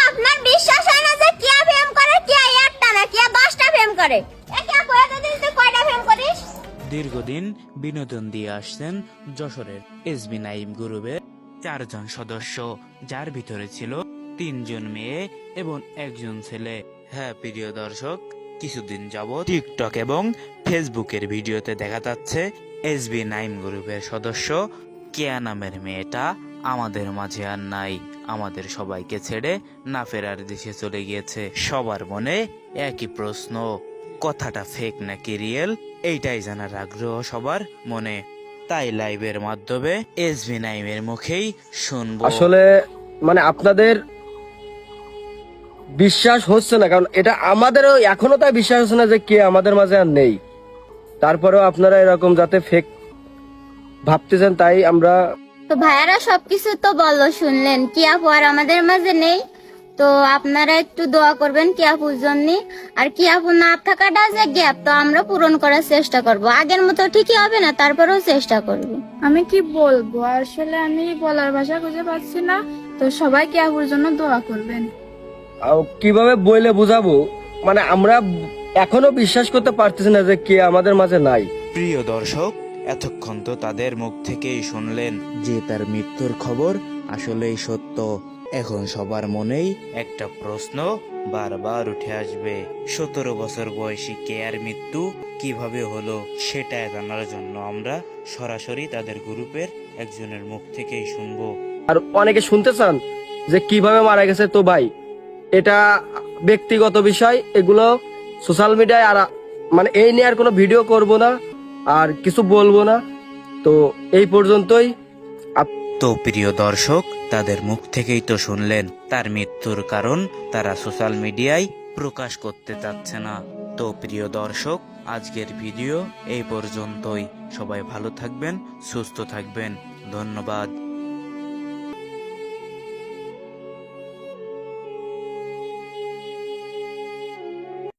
আপনার বিশ্বাস হয় না যে কিয়া ফেম করে, কিয়া একটা না কিয়া 10টা ফেম করে? একা কয়ে দিন তুই কয়টা ফেম করিস? দীর্ঘদিন বিনোদন দিয়ে আসছেন যশোরের এসবি নাইম গ্রুপের 4 জন সদস্য, যার ভিতরে ছিল 3 জন মেয়ে এবং 1 জন ছেলে। হ্যাঁ প্রিয় দর্শক, কিছুদিন যাবত টিকটক এবং ফেসবুকের ভিডিওতে দেখা যাচ্ছে এসবি নাইম গ্রুপের সদস্য কেয়া নামের মেয়েটা আমাদের মাঝে আর নাই, আমাদের সবাইকে ছেড়ে না ফেরার দেশে চলে গিয়েছে। সবার মনে একই প্রশ্ন, কথাটা ফেক নাকি রিয়েল, এইটাই জানার আগ্রহ সবার মনে। তাই লাইভের মাধ্যমে এসবি নাইমের মুখেই শুনবো। আসলে মানে আপনাদের বিশ্বাস হচ্ছে না, কারণ এটা আমাদেরও এখনো তাই বিশ্বাস হচ্ছে না যে কে আমাদের মাঝে আর নেই। তারপরেও আপনারা এরকম যাতে ফেক ভাবতেছেন, তাই আমরা তো ভাইয়ারা সবকিছু তো বললো, শুনলেন কি আপু আর আমাদের মাঝে নেই। তো আপনারা একটু দোয়া করবেন কি আপুর জন্য। আর কি আপু না থাকাটা যে গ্যাপ, তো আমরা পূরণ করার চেষ্টা করব। আগের মতো ঠিকই হবে না, তারপরেও চেষ্টা করব। আমি কি বলবো, আসলে আমি বলার ভাষা খুঁজে পাচ্ছি না। তো সবাই কি আপুর জন্য দোয়া করবেন। কিভাবে বলে বুঝাবো, মানে আমরা এখনো বিশ্বাস করতে পারতেছি না যে কে আমাদের মাঝে নাই। প্রিয় দর্শক, এতক্ষণ তো তাদের মুখ থেকেই শুনলেন যে তার মৃত্যুর খবর আসলেই সত্য। এখন সবার মনেই একটা প্রশ্ন বারবার উঠে আসবে, 17 বছর বয়সী কেয়ার মৃত্যু কিভাবে হলো? সেটা জানার জন্য আমরা সরাসরি তাদের গ্রুপের একজনের মুখ থেকেই শুনবো। আর অনেকে শুনতে চান যে কিভাবে মারা গেছে। তো ভাই, এটা ব্যক্তিগত বিষয়, এগুলো সোশ্যাল মিডিয়ায় আর মানে এই নিয়ে আর কোনো ভিডিও করব না আর কিছু বলবো না। তো এই পর্যন্তই। তো প্রিয় দর্শক, তাদের মুখ থেকেই তো শুনলেন তার মৃত্যুর কারণ তারা সোশ্যাল মিডিয়ায় প্রকাশ করতে চাচ্ছে না। তো প্রিয় দর্শক, আজকের ভিডিও এই পর্যন্তই। সবাই ভালো থাকবেন, সুস্থ থাকবেন। ধন্যবাদ।